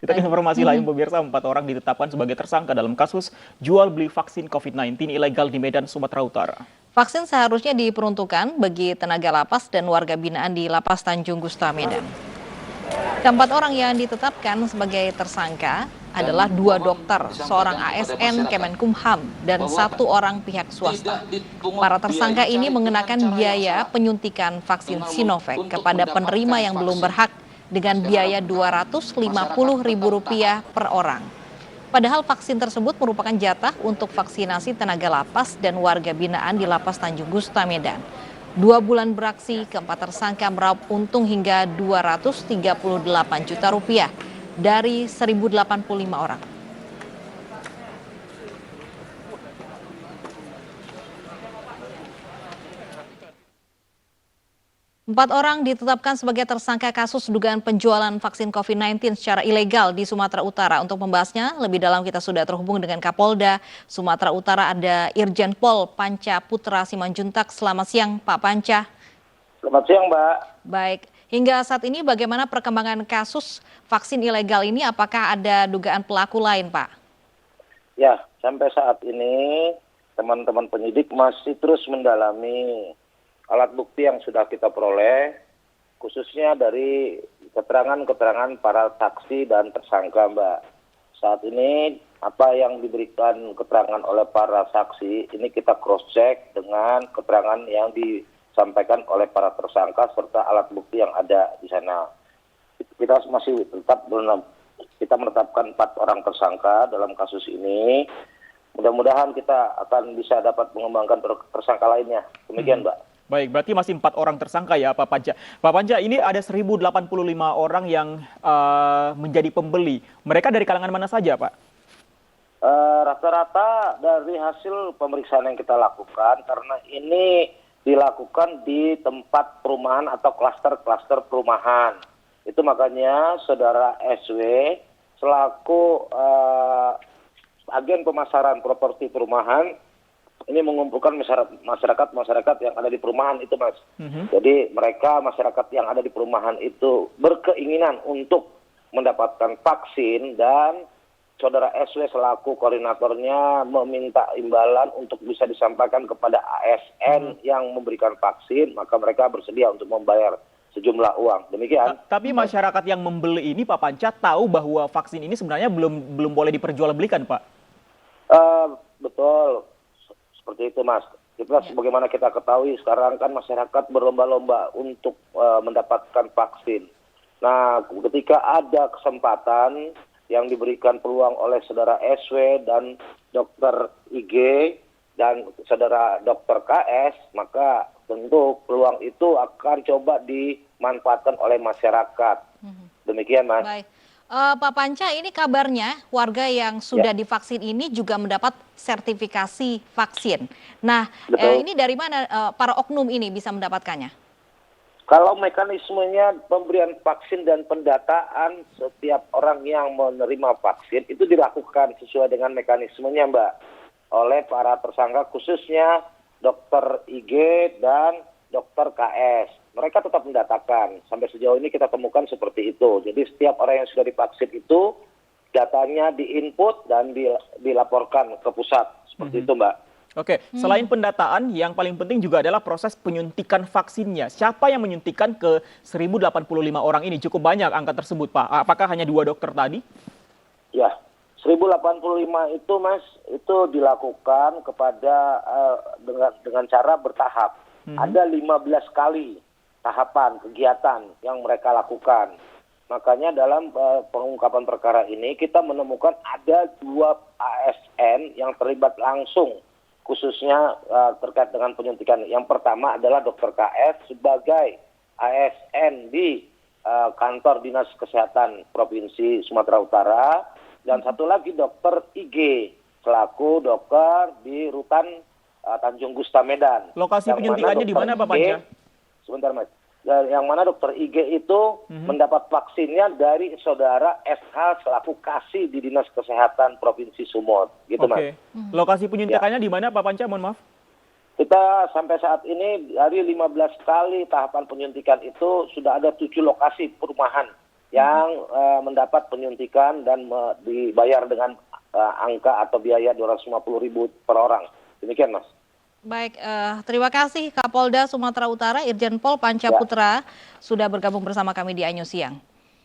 Kita ke informasi lain pemirsa, 4 orang ditetapkan sebagai tersangka dalam kasus jual beli vaksin COVID-19 ilegal di Medan, Sumatera Utara. Vaksin seharusnya diperuntukkan bagi tenaga lapas dan warga binaan di Lapas Tanjung Gusta Medan. Keempat orang yang ditetapkan sebagai tersangka adalah 2 dokter, seorang ASN Kemenkumham, dan 1 orang pihak swasta. Para tersangka ini mengenakan biaya penyuntikan vaksin Sinovac kepada penerima yang belum berhak dengan biaya Rp250.000 per orang. Padahal vaksin tersebut merupakan jatah untuk vaksinasi tenaga lapas dan warga binaan di Lapas Tanjung Gusta Medan. 2 bulan beraksi, keempat tersangka meraup untung hingga Rp238 juta dari 1.085 orang. 4 orang ditetapkan sebagai tersangka kasus dugaan penjualan vaksin COVID-19 secara ilegal di Sumatera Utara. Untuk membahasnya lebih dalam kita sudah terhubung dengan Kapolda Sumatera Utara, ada Irjen Pol Panca Putra Simanjuntak. Selamat siang Pak Panca. Selamat siang Mbak. Baik, hingga saat ini bagaimana perkembangan kasus vaksin ilegal ini? Apakah ada dugaan pelaku lain Pak? Ya, sampai saat ini teman-teman penyidik masih terus mendalami alat bukti yang sudah kita peroleh, khususnya dari keterangan-keterangan para saksi dan tersangka, Mbak. Saat ini apa yang diberikan keterangan oleh para saksi, ini kita cross-check dengan keterangan yang disampaikan oleh para tersangka serta alat bukti yang ada di sana. Kita masih tetap kita menetapkan 4 orang tersangka dalam kasus ini. Mudah-mudahan kita akan bisa dapat mengembangkan tersangka lainnya. Demikian, Mbak. Baik, berarti masih 4 orang tersangka ya Pak Panca. Pak Panca, ini ada 1.085 orang yang menjadi pembeli. Mereka dari kalangan mana saja, Pak? Rata-rata dari hasil pemeriksaan yang kita lakukan, karena ini dilakukan di tempat perumahan atau klaster-klaster perumahan. Itu makanya Saudara SW selaku agen pemasaran properti perumahan ini mengumpulkan masyarakat yang ada di perumahan itu, Mas. Jadi mereka masyarakat yang ada di perumahan itu berkeinginan untuk mendapatkan vaksin dan Saudara SW selaku koordinatornya meminta imbalan untuk bisa disampaikan kepada ASN yang memberikan vaksin, maka mereka bersedia untuk membayar sejumlah uang. Demikian. Tapi masyarakat yang membeli ini Pak Panca tahu bahwa vaksin ini sebenarnya belum boleh diperjualbelikan, Pak? Betul. Seperti itu, Mas. Kita sebagaimana kita ketahui sekarang kan masyarakat berlomba-lomba untuk mendapatkan vaksin. Nah, ketika ada kesempatan yang diberikan peluang oleh Saudara SW dan Dokter IG dan Saudara Dokter KS, maka tentu peluang itu akan coba dimanfaatkan oleh masyarakat. Demikian, Mas. Baik. Pak Panca, ini kabarnya warga yang sudah divaksin ini juga mendapat sertifikasi vaksin. Nah, ini dari mana para oknum ini bisa mendapatkannya? Kalau mekanismenya pemberian vaksin dan pendataan setiap orang yang menerima vaksin itu dilakukan sesuai dengan mekanismenya, Mbak, oleh para tersangka khususnya Dokter IG dan Dokter KS. Mereka tetap mendatakan. Sampai sejauh ini kita temukan seperti itu. Jadi setiap orang yang sudah divaksin itu datanya diinput dan dilaporkan ke pusat. Seperti itu, Mbak. Oke, selain pendataan, yang paling penting juga adalah proses penyuntikan vaksinnya. Siapa yang menyuntikkan ke 1.085 orang ini? Cukup banyak angka tersebut, Pak. Apakah hanya 2 dokter tadi? Ya, 1.085 itu, Mas, itu dilakukan kepada dengan cara bertahap. Ada 15 kali tahapan kegiatan yang mereka lakukan. Makanya dalam pengungkapan perkara ini kita menemukan ada 2 ASN yang terlibat langsung khususnya terkait dengan penyuntikan. Yang pertama adalah Dokter KS sebagai ASN di kantor Dinas Kesehatan Provinsi Sumatera Utara dan satu lagi Dokter IG selaku dokter di Rutan Tanjung Gusta Medan. Lokasi penyuntikannya di mana, Pak Panca? Sebentar, Mas. Yang mana Dokter IG itu mendapat vaksinnya dari Saudara SH selaku kasih di Dinas Kesehatan Provinsi Sumut. Gitu, Mas. Lokasi penyuntikannya di mana, Pak Panca? Mohon maaf. Kita sampai saat ini dari 15 kali tahapan penyuntikan itu sudah ada 7 lokasi perumahan yang mendapat penyuntikan dan dibayar dengan angka atau biaya 250.000 per orang. Demikian, Mas. Baik, terima kasih Kapolda Sumatera Utara Irjen Pol Panca Putra sudah bergabung bersama kami di Anyu Siang.